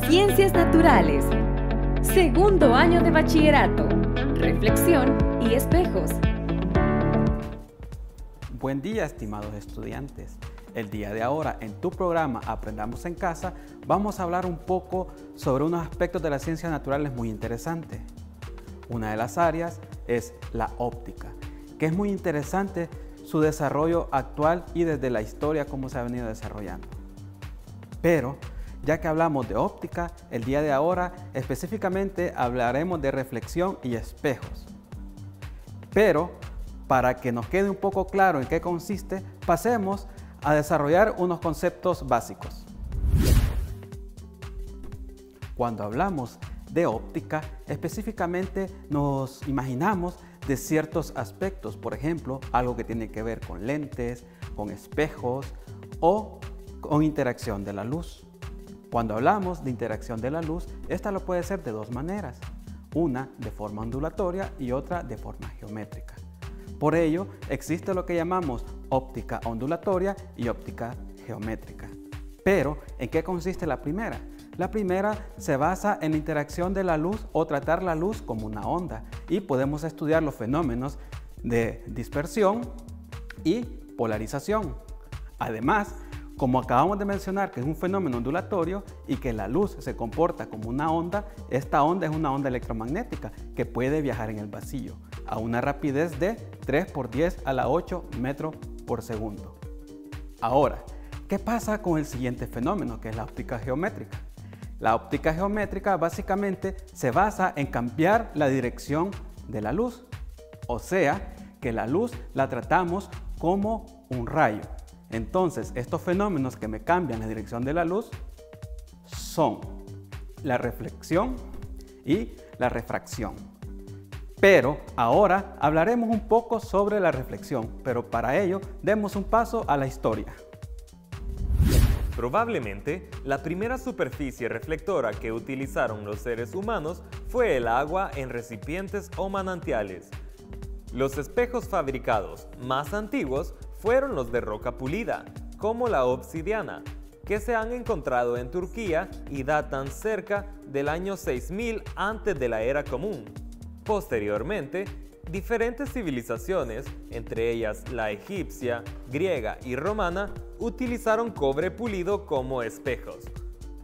Ciencias Naturales. Segundo año de bachillerato. Reflexión y espejos. Buen día, estimados estudiantes. El día de ahora, en tu programa Aprendamos en Casa, vamos a hablar un poco sobre unos aspectos de las ciencias naturales muy interesantes. Una de las áreas es la óptica, que es muy interesante su desarrollo actual y desde la historia cómo se ha venido desarrollando. Pero, ya que hablamos de óptica, el día de ahora específicamente hablaremos de reflexión y espejos. Pero, para que nos quede un poco claro en qué consiste, pasemos a desarrollar unos conceptos básicos. Cuando hablamos de óptica, específicamente nos imaginamos de ciertos aspectos, por ejemplo, algo que tiene que ver con lentes, con espejos o con interacción de la luz. Cuando hablamos de interacción de la luz, esta lo puede ser de dos maneras, una de forma ondulatoria y otra de forma geométrica. Por ello, existe lo que llamamos óptica ondulatoria y óptica geométrica. Pero, ¿en qué consiste la primera? La primera se basa en la interacción de la luz o tratar la luz como una onda y podemos estudiar los fenómenos de dispersión y polarización. Además, como acabamos de mencionar que es un fenómeno ondulatorio y que la luz se comporta como una onda, esta onda es una onda electromagnética que puede viajar en el vacío a una rapidez de 3 por 10 a la 8 metros por segundo. Ahora, ¿qué pasa con el siguiente fenómeno que es la óptica geométrica? La óptica geométrica básicamente se basa en cambiar la dirección de la luz, o sea, que la luz la tratamos como un rayo. Entonces, estos fenómenos que me cambian la dirección de la luz son la reflexión y la refracción. Pero ahora hablaremos un poco sobre la reflexión, pero para ello demos un paso a la historia. Probablemente, la primera superficie reflectora que utilizaron los seres humanos fue el agua en recipientes o manantiales. Los espejos fabricados más antiguos fueron los de roca pulida, como la obsidiana, que se han encontrado en Turquía y datan cerca del año 6000 antes de la era común. Posteriormente, diferentes civilizaciones, entre ellas la egipcia, griega y romana, utilizaron cobre pulido como espejos,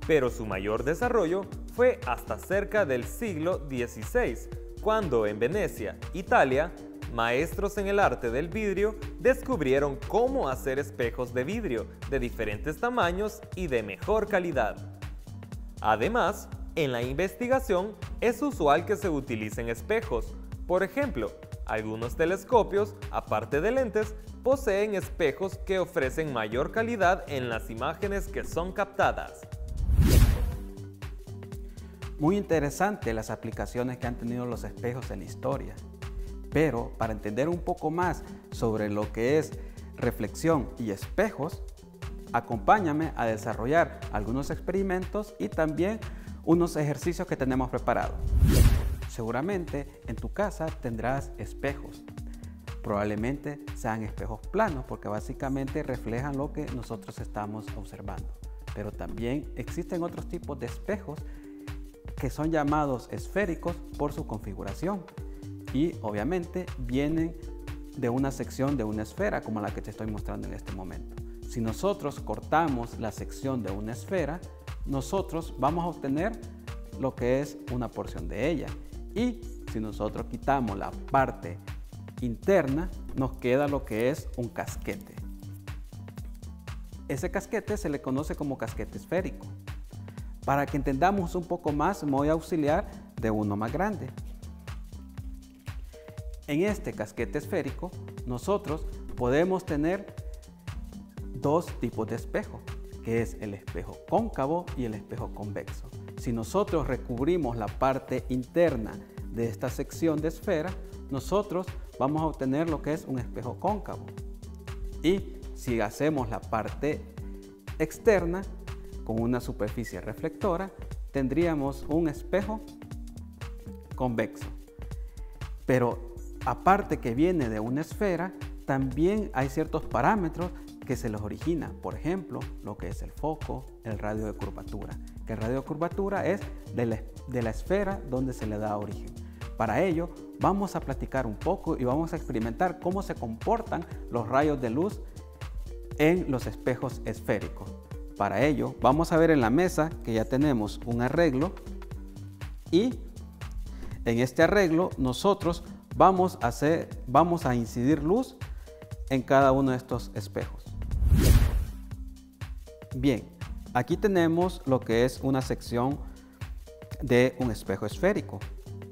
pero su mayor desarrollo fue hasta cerca del siglo XVI, cuando en Venecia, Italia, maestros en el arte del vidrio descubrieron cómo hacer espejos de vidrio de diferentes tamaños y de mejor calidad. Además, en la investigación es usual que se utilicen espejos. Por ejemplo, algunos telescopios, aparte de lentes, poseen espejos que ofrecen mayor calidad en las imágenes que son captadas. Muy interesante las aplicaciones que han tenido los espejos en la historia. Pero para entender un poco más sobre lo que es reflexión y espejos, acompáñame a desarrollar algunos experimentos y también unos ejercicios que tenemos preparados. Seguramente en tu casa tendrás espejos. Probablemente sean espejos planos porque básicamente reflejan lo que nosotros estamos observando. Pero también existen otros tipos de espejos que son llamados esféricos por su configuración. Y obviamente vienen de una sección de una esfera como la que te estoy mostrando en este momento. Si nosotros cortamos la sección de una esfera, nosotros vamos a obtener lo que es una porción de ella. Y si nosotros quitamos la parte interna, nos queda lo que es un casquete. Ese casquete se le conoce como casquete esférico. Para que entendamos un poco más, me voy a auxiliar de uno más grande. En este casquete esférico, nosotros podemos tener dos tipos de espejo, que es el espejo cóncavo y el espejo convexo. Si nosotros recubrimos la parte interna de esta sección de esfera, nosotros vamos a obtener lo que es un espejo cóncavo. Y si hacemos la parte externa con una superficie reflectora, tendríamos un espejo convexo. Pero aparte que viene de una esfera, también hay ciertos parámetros que se los originan. Por ejemplo, lo que es el foco, el radio de curvatura. que el radio de curvatura es de la esfera donde se le da origen. Para ello, vamos a platicar un poco y vamos a experimentar cómo se comportan los rayos de luz en los espejos esféricos. Para ello, vamos a ver en la mesa que ya tenemos un arreglo y en este arreglo nosotros vamos a incidir luz en cada uno de estos espejos. Bien, aquí tenemos lo que es una sección de un espejo esférico.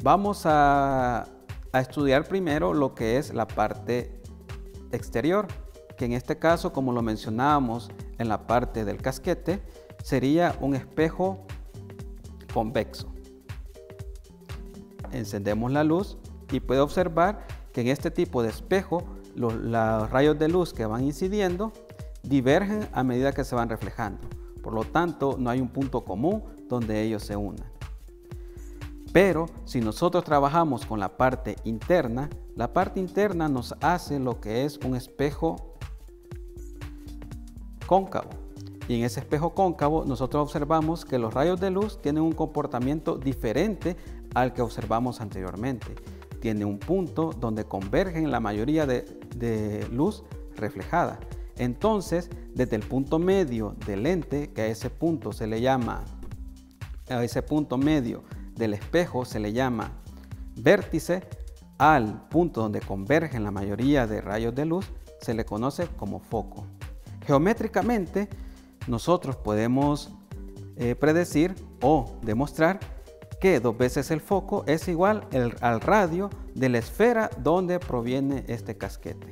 Vamos a estudiar primero lo que es la parte exterior, que en este caso, como lo mencionábamos en la parte del casquete, sería un espejo convexo. Encendemos la luz y puede observar que en este tipo de espejo los rayos de luz que van incidiendo divergen a medida que se van reflejando. Por lo tanto, no hay un punto común donde ellos se unan. Pero si nosotros trabajamos con la parte interna nos hace lo que es un espejo cóncavo. Y en ese espejo cóncavo nosotros observamos que los rayos de luz tienen un comportamiento diferente al que observamos anteriormente. Tiene un punto donde convergen la mayoría de luz reflejada. Entonces, desde el punto medio del lente, que a ese punto se le llama, a ese punto medio del espejo se le llama vértice, al punto donde convergen la mayoría de rayos de luz se le conoce como foco. Geométricamente, nosotros podemos predecir o demostrar que 2 veces el foco es igual al radio de la esfera donde proviene este casquete.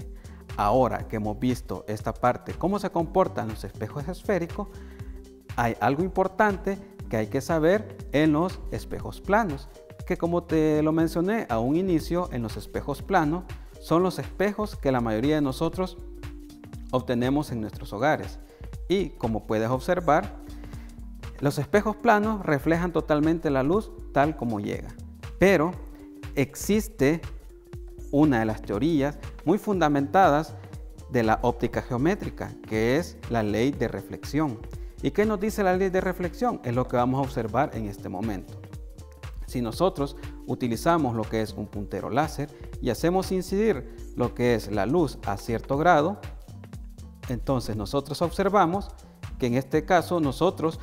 Ahora que hemos visto esta parte, cómo se comportan los espejos esféricos, hay algo importante que hay que saber en los espejos planos, que como te lo mencioné a un inicio, en los espejos planos son los espejos que la mayoría de nosotros obtenemos en nuestros hogares. Y como puedes observar, los espejos planos reflejan totalmente la luz tal como llega. Pero existe una de las teorías muy fundamentadas de la óptica geométrica, que es la ley de reflexión. ¿Y qué nos dice la ley de reflexión? Es lo que vamos a observar en este momento. Si nosotros utilizamos lo que es un puntero láser y hacemos incidir lo que es la luz a cierto grado, entonces nosotros observamos que en este caso nosotros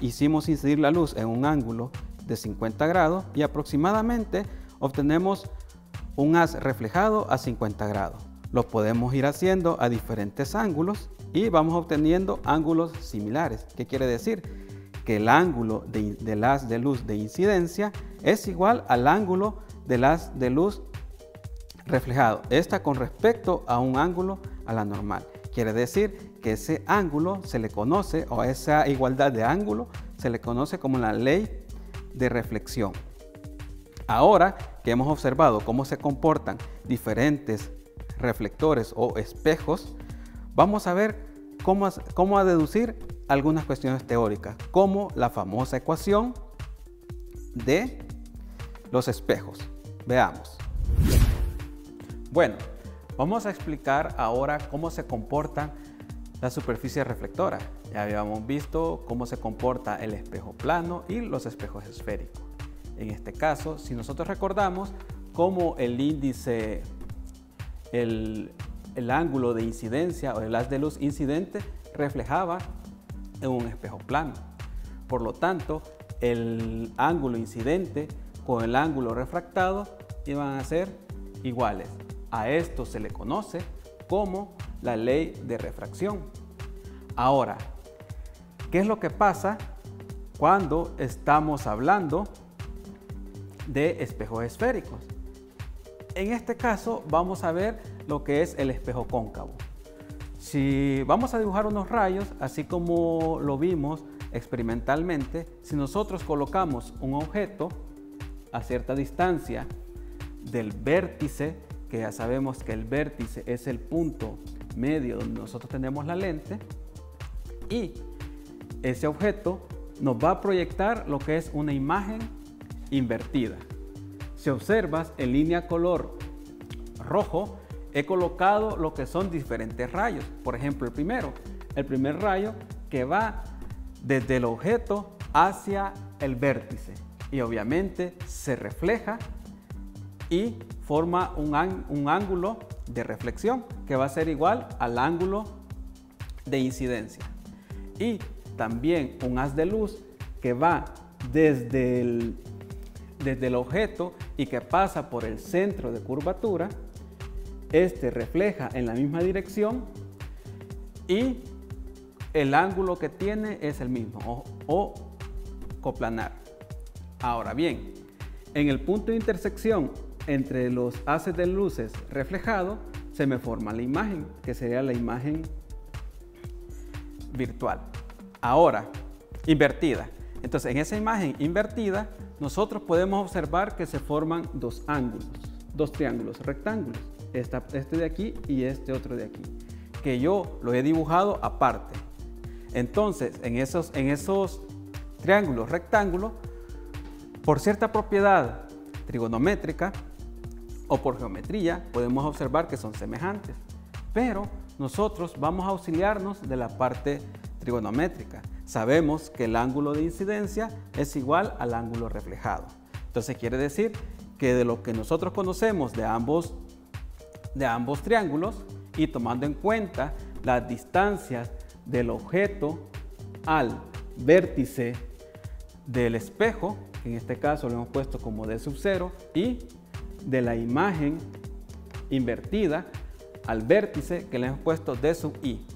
hicimos incidir la luz en un ángulo de 50 grados y aproximadamente obtenemos un haz reflejado a 50 grados. Lo podemos ir haciendo a diferentes ángulos y vamos obteniendo ángulos similares. ¿Qué quiere decir? Que el ángulo del haz de luz de incidencia es igual al ángulo del haz de luz reflejado. Esta con respecto a un ángulo a la normal. Quiere decir que ese ángulo se le conoce, o esa igualdad de ángulo se le conoce como la ley de reflexión. Ahora que hemos observado cómo se comportan diferentes reflectores o espejos, vamos a ver cómo a deducir algunas cuestiones teóricas, como la famosa ecuación de los espejos. Veamos. Bueno, vamos a explicar ahora cómo se comportan las superficies reflectoras. Ya habíamos visto cómo se comporta el espejo plano y los espejos esféricos. En este caso, si nosotros recordamos cómo el índice, el ángulo de incidencia o el haz de luz incidente reflejaba en un espejo plano. Por lo tanto, el ángulo incidente con el ángulo refractado iban a ser iguales. A esto se le conoce como la ley de refracción. Ahora, ¿qué es lo que pasa cuando estamos hablando de espejos esféricos? En este caso vamos a ver lo que es el espejo cóncavo. Si vamos a dibujar unos rayos, así como lo vimos experimentalmente, si nosotros colocamos un objeto a cierta distancia del vértice, que ya sabemos que el vértice es el punto medio donde nosotros tenemos la lente, y ese objeto nos va a proyectar lo que es una imagen invertida. Si observas en línea color rojo, he colocado lo que son diferentes rayos. Por ejemplo, el primer rayo que va desde el objeto hacia el vértice y obviamente se refleja y forma un ángulo de reflexión que va a ser igual al ángulo de incidencia. Y también un haz de luz que va desde el objeto y que pasa por el centro de curvatura. Este refleja en la misma dirección y el ángulo que tiene es el mismo o coplanar. Ahora bien, en el punto de intersección entre los haces de luces reflejados se me forma la imagen, que sería la imagen virtual. Ahora, invertida. Entonces, en esa imagen invertida, nosotros podemos observar que se forman dos ángulos, dos triángulos rectángulos, este de aquí y este otro de aquí, que yo lo he dibujado aparte. Entonces, en esos triángulos rectángulos, por cierta propiedad trigonométrica o por geometría, podemos observar que son semejantes, pero nosotros vamos a auxiliarnos de la parte trigonométrica. Sabemos que el ángulo de incidencia es igual al ángulo reflejado. Entonces quiere decir que de lo que nosotros conocemos de ambos triángulos y tomando en cuenta las distancias del objeto al vértice del espejo, en este caso lo hemos puesto como D sub 0, y de la imagen invertida al vértice que le hemos puesto D sub I.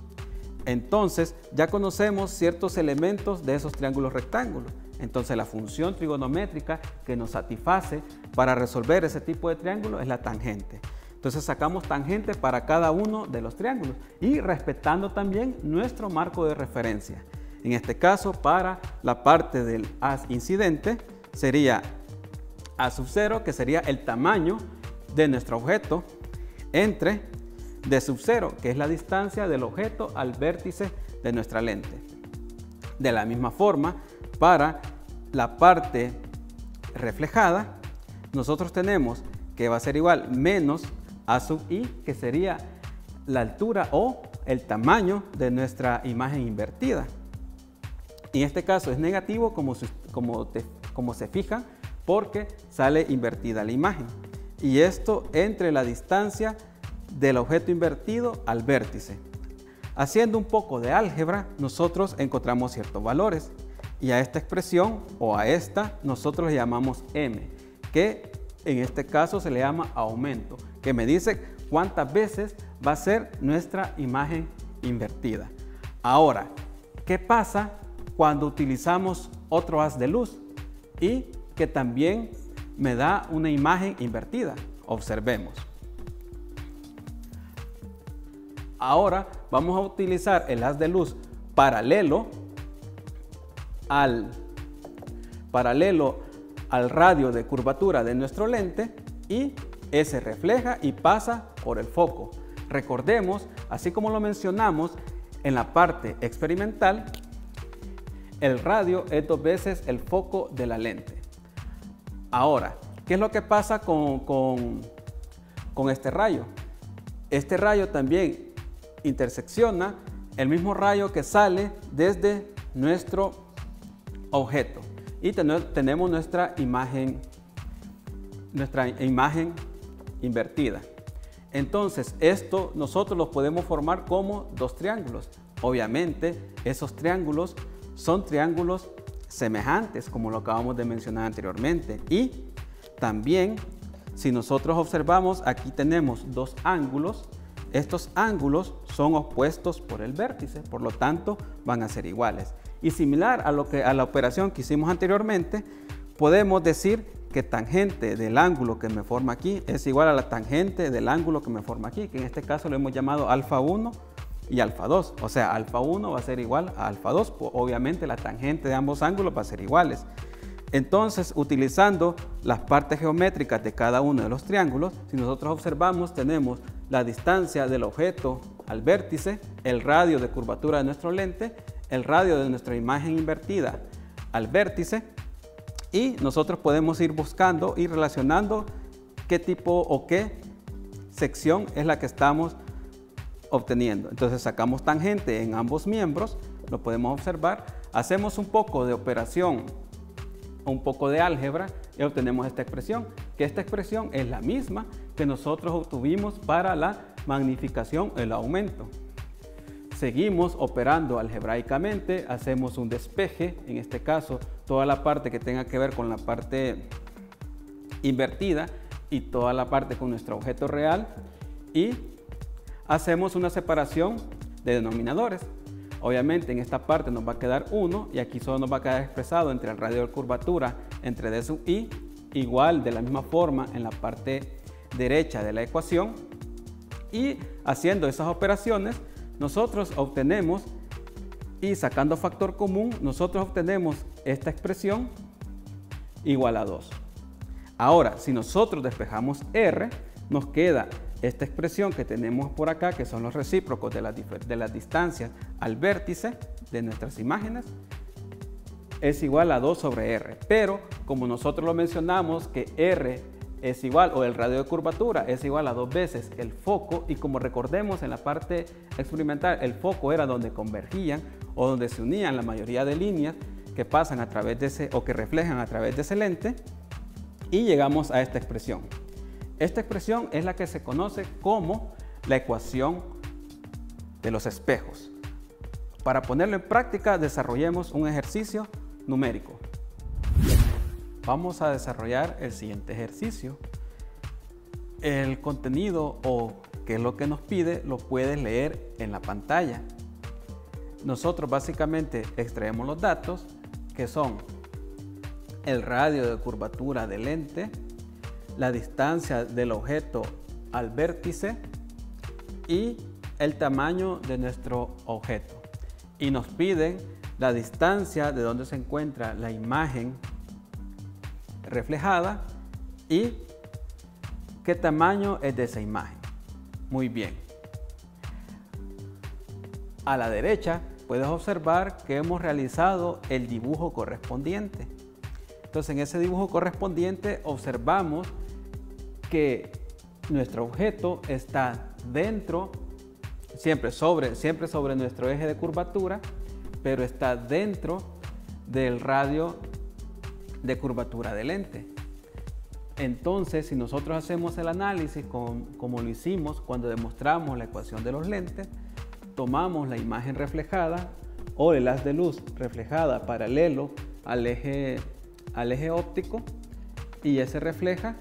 Entonces ya conocemos ciertos elementos de esos triángulos rectángulos. Entonces la función trigonométrica que nos satisface para resolver ese tipo de triángulo es la tangente. Entonces sacamos tangente para cada uno de los triángulos y respetando también nuestro marco de referencia. En este caso, para la parte del haz incidente sería A sub 0, que sería el tamaño de nuestro objeto, entre D sub 0, que es la distancia del objeto al vértice de nuestra lente. De la misma forma, para la parte reflejada, nosotros tenemos que va a ser igual menos A sub I, que sería la altura o el tamaño de nuestra imagen invertida. En este caso es negativo como se fijan, porque sale invertida la imagen. Y esto entre la distancia del objeto invertido al vértice. Haciendo un poco de álgebra, nosotros encontramos ciertos valores. Y a esta expresión o a esta nosotros le llamamos m, que en este caso se le llama aumento, que me dice cuántas veces va a ser nuestra imagen invertida. Ahora, ¿qué pasa cuando utilizamos otro haz de luz y que también me da una imagen invertida? Observemos. Ahora vamos a utilizar el haz de luz paralelo al radio de curvatura de nuestro lente y ese refleja y pasa por el foco. Recordemos, así como lo mencionamos en la parte experimental, el radio es 2 veces el foco de la lente. Ahora, ¿qué es lo que pasa con este rayo? Este rayo también intersecciona el mismo rayo que sale desde nuestro objeto y tenemos nuestra imagen invertida. Entonces, esto nosotros lo podemos formar como dos triángulos. Obviamente, esos triángulos son triángulos semejantes, como lo acabamos de mencionar anteriormente. Y también, si nosotros observamos, aquí tenemos dos ángulos. Estos ángulos son opuestos por el vértice, por lo tanto, van a ser iguales. Y similar a la operación que hicimos anteriormente, podemos decir que tangente del ángulo que me forma aquí es igual a la tangente del ángulo que me forma aquí, que en este caso lo hemos llamado alfa 1 y alfa 2. O sea, alfa 1 va a ser igual a alfa 2. Obviamente la tangente de ambos ángulos va a ser iguales. Entonces, utilizando las partes geométricas de cada uno de los triángulos, si nosotros observamos, tenemos la distancia del objeto al vértice, el radio de curvatura de nuestro lente, el radio de nuestra imagen invertida al vértice, y nosotros podemos ir buscando y relacionando qué tipo o qué sección es la que estamos obteniendo. Entonces sacamos tangente en ambos miembros, lo podemos observar. hacemos un poco de operación, un poco de álgebra y obtenemos esta expresión, que esta expresión es la misma que nosotros obtuvimos para la magnificación, el aumento. Seguimos operando algebraicamente, hacemos un despeje, en este caso toda la parte que tenga que ver con la parte invertida y toda la parte con nuestro objeto real, y hacemos una separación de denominadores. Obviamente en esta parte nos va a quedar 1 y aquí solo nos va a quedar expresado entre el radio de curvatura entre d sub i, igual de la misma forma en la parte derecha de la ecuación, y haciendo esas operaciones nosotros obtenemos, y sacando factor común, nosotros obtenemos esta expresión igual a 2. Ahora, si nosotros despejamos R, nos queda esta expresión que tenemos por acá, que son los recíprocos de las distancias al vértice de nuestras imágenes, es igual a 2 sobre R. Pero, como nosotros lo mencionamos, que R es igual, o el radio de curvatura es igual a 2 veces el foco, y como recordemos en la parte experimental, el foco era donde convergían o donde se unían la mayoría de líneas que pasan a través de ese, o que reflejan a través de ese lente, y llegamos a esta expresión. Esta expresión es la que se conoce como la ecuación de los espejos. Para ponerlo en práctica, desarrollemos un ejercicio numérico. Vamos a desarrollar el siguiente ejercicio. El contenido, o qué es lo que nos pide, lo puedes leer en la pantalla. Nosotros básicamente extraemos los datos, que son el radio de curvatura del lente, la distancia del objeto al vértice y el tamaño de nuestro objeto. Y nos piden la distancia de donde se encuentra la imagen reflejada y qué tamaño es de esa imagen. Muy bien. A la derecha puedes observar que hemos realizado el dibujo correspondiente. Entonces, en ese dibujo correspondiente observamos que nuestro objeto está dentro, siempre sobre nuestro eje de curvatura, pero está dentro del radio de curvatura del lente. Entonces, si nosotros hacemos el análisis como lo hicimos cuando demostramos la ecuación de los lentes, tomamos la imagen reflejada o el haz de luz reflejada paralelo al eje óptico, y ese refleja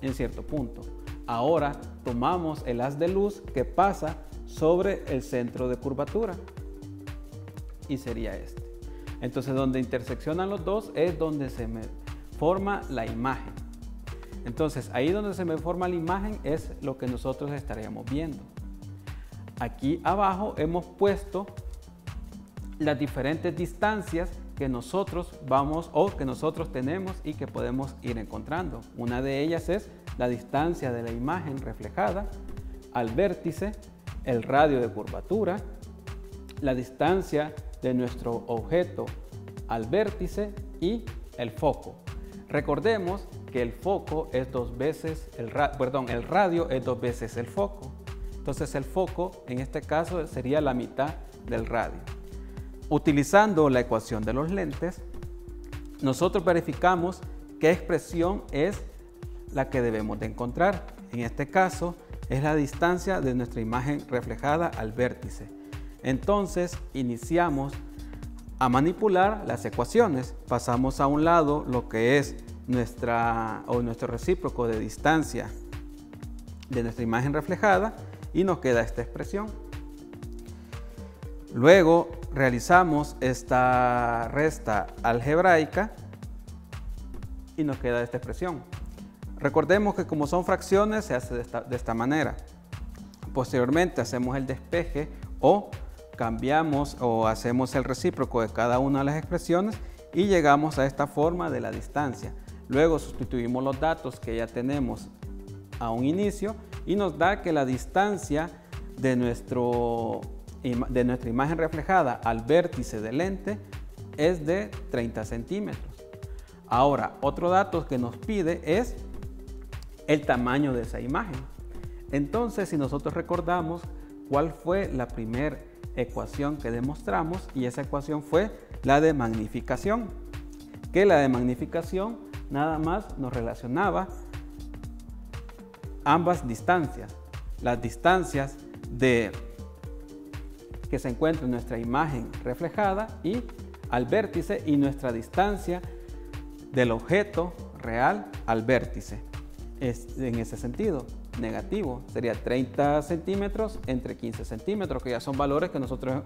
en cierto punto. Ahora tomamos el haz de luz que pasa sobre el centro de curvatura, y sería este. Entonces, donde interseccionan los dos es donde se me forma la imagen. Entonces, ahí donde se me forma la imagen es lo que nosotros estaríamos viendo. Aquí abajo hemos puesto las diferentes distancias que nosotros tenemos y que podemos ir encontrando. Una de ellas es la distancia de la imagen reflejada al vértice, el radio de curvatura, la distancia de nuestro objeto al vértice y el foco. Recordemos que el foco es el radio es 2 veces el foco. Entonces el foco en este caso sería la mitad del radio. Utilizando la ecuación de los lentes, nosotros verificamos qué expresión es la que debemos de encontrar. En este caso es la distancia de nuestra imagen reflejada al vértice. Entonces iniciamos a manipular las ecuaciones. Pasamos a un lado lo que es nuestro recíproco de distancia de nuestra imagen reflejada, y nos queda esta expresión. Luego realizamos esta resta algebraica y nos queda esta expresión. Recordemos que como son fracciones se hace de esta manera. Posteriormente hacemos el despeje o cambiamos o hacemos el recíproco de cada una de las expresiones y llegamos a esta forma de la distancia. Luego sustituimos los datos que ya tenemos a un inicio y nos da que la distancia de nuestra imagen reflejada al vértice del lente es de 30 centímetros. Ahora, otro dato que nos pide es el tamaño de esa imagen. Entonces, si nosotros recordamos cuál fue la primera ecuación que demostramos, y esa ecuación fue la de magnificación, que la de magnificación nada más nos relacionaba ambas distancias, las distancias que se encuentra en nuestra imagen reflejada y al vértice, y nuestra distancia del objeto real al vértice. En ese sentido, negativo sería 30 centímetros entre 15 centímetros, que ya son valores que nosotros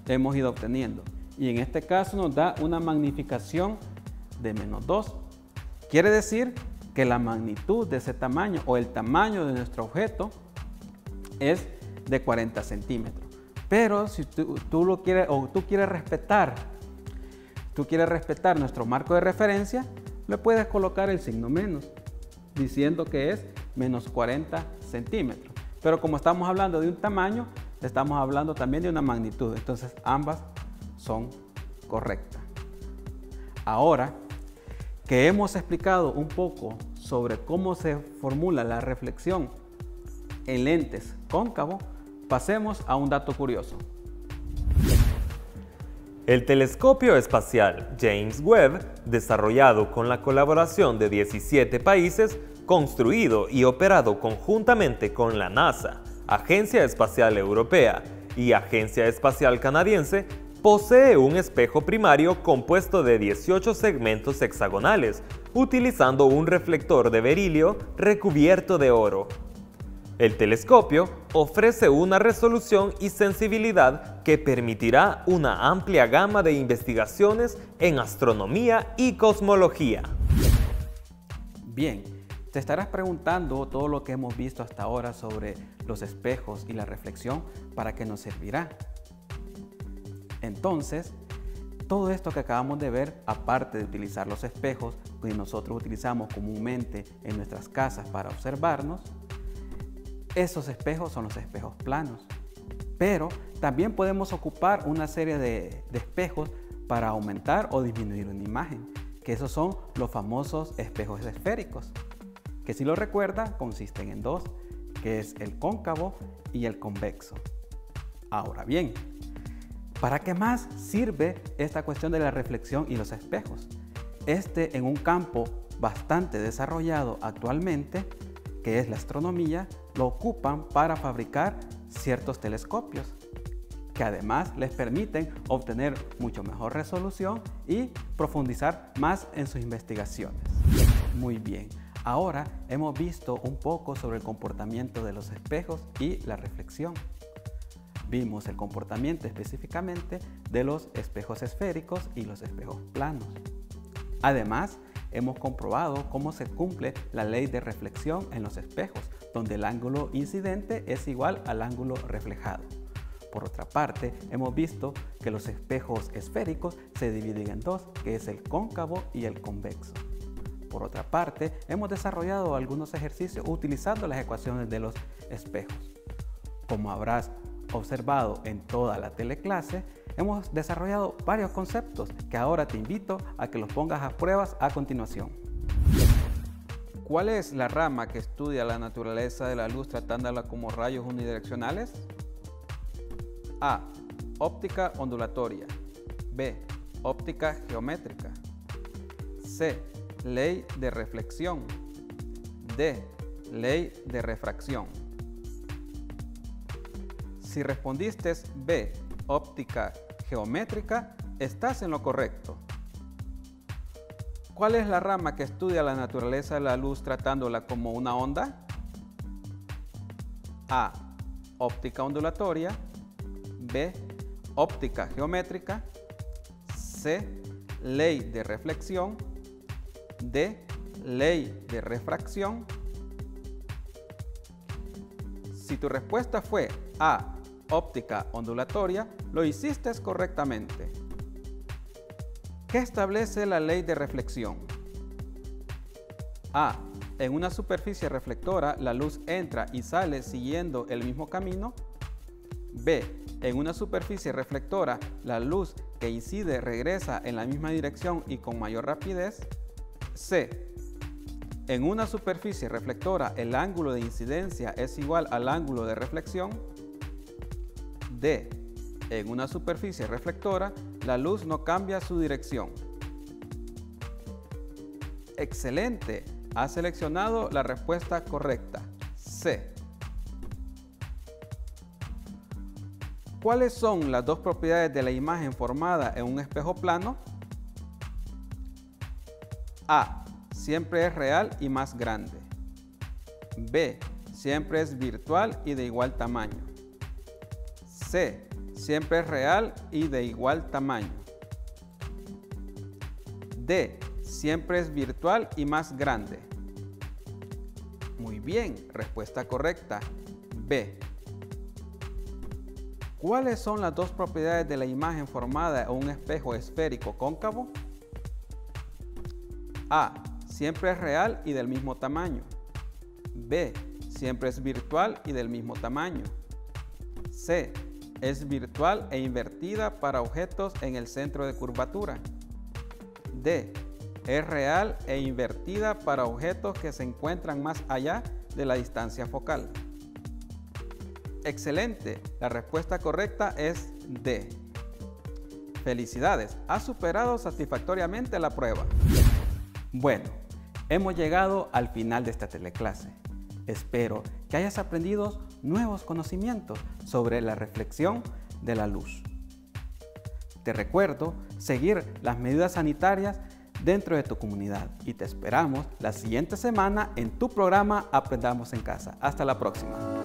hemos ido obteniendo. Y en este caso nos da una magnificación de -2. Quiere decir que la magnitud de ese tamaño o el tamaño de nuestro objeto es de 40 centímetros. Pero si tú quieres respetar nuestro marco de referencia, le puedes colocar el signo menos, diciendo que es menos 40 centímetros. Pero como estamos hablando de un tamaño, estamos hablando también de una magnitud. Entonces ambas son correctas. Ahora que hemos explicado un poco sobre cómo se formula la reflexión en lentes cóncavos, pasemos a un dato curioso. El telescopio espacial James Webb, desarrollado con la colaboración de 17 países, construido y operado conjuntamente con la NASA, Agencia Espacial Europea y Agencia Espacial Canadiense, posee un espejo primario compuesto de 18 segmentos hexagonales, utilizando un reflector de berilio recubierto de oro. El telescopio ofrece una resolución y sensibilidad que permitirá una amplia gama de investigaciones en astronomía y cosmología. Bien, te estarás preguntando todo lo que hemos visto hasta ahora sobre los espejos y la reflexión, ¿para qué nos servirá? Entonces, todo esto que acabamos de ver, aparte de utilizar los espejos que nosotros utilizamos comúnmente en nuestras casas para observarnos, esos espejos son los espejos planos. Pero también podemos ocupar una serie de espejos para aumentar o disminuir una imagen, que esos son los famosos espejos esféricos, que si lo recuerda consisten en dos, que es el cóncavo y el convexo. Ahora bien, ¿para qué más sirve esta cuestión de la reflexión y los espejos? En un campo bastante desarrollado actualmente, que es la astronomía, lo ocupan para fabricar ciertos telescopios, que además les permiten obtener mucho mejor resolución y profundizar más en sus investigaciones. Muy bien, ahora hemos visto un poco sobre el comportamiento de los espejos y la reflexión. Vimos el comportamiento específicamente de los espejos esféricos y los espejos planos. Además, hemos comprobado cómo se cumple la ley de reflexión en los espejos, donde el ángulo incidente es igual al ángulo reflejado. Por otra parte, hemos visto que los espejos esféricos se dividen en dos, que es el cóncavo y el convexo. Por otra parte, hemos desarrollado algunos ejercicios utilizando las ecuaciones de los espejos. Como habrás observado en toda la teleclase, hemos desarrollado varios conceptos que ahora te invito a que los pongas a pruebas a continuación. ¿Cuál es la rama que estudia la naturaleza de la luz tratándola como rayos unidireccionales? A. Óptica ondulatoria. B. Óptica geométrica. C. Ley de reflexión. D. Ley de refracción. Si respondiste B, óptica geométrica, estás en lo correcto. ¿Cuál es la rama que estudia la naturaleza de la luz tratándola como una onda? A, óptica ondulatoria. B, óptica geométrica. C, ley de reflexión. D, ley de refracción. Si tu respuesta fue A, óptica ondulatoria, lo hiciste correctamente. ¿Qué establece la ley de reflexión? A. En una superficie reflectora, la luz entra y sale siguiendo el mismo camino. B. En una superficie reflectora, la luz que incide regresa en la misma dirección y con mayor rapidez. C. En una superficie reflectora, el ángulo de incidencia es igual al ángulo de reflexión. D. En una superficie reflectora, la luz no cambia su dirección. Excelente, has seleccionado la respuesta correcta. C. ¿Cuáles son las dos propiedades de la imagen formada en un espejo plano? A. Siempre es real y más grande. B. Siempre es virtual y de igual tamaño. C. Siempre es real y de igual tamaño. D. Siempre es virtual y más grande. Muy bien, respuesta correcta. B. ¿Cuáles son las dos propiedades de la imagen formada en un espejo esférico cóncavo? A. Siempre es real y del mismo tamaño. B. Siempre es virtual y del mismo tamaño. C. Es virtual e invertida para objetos en el centro de curvatura. D. Es real e invertida para objetos que se encuentran más allá de la distancia focal. Excelente, la respuesta correcta es D. Felicidades, has superado satisfactoriamente la prueba. Bueno, hemos llegado al final de esta teleclase. Espero que hayas aprendido nuevos conocimientos sobre la reflexión de la luz. Te recuerdo seguir las medidas sanitarias dentro de tu comunidad y te esperamos la siguiente semana en tu programa Aprendamos en Casa. Hasta la próxima.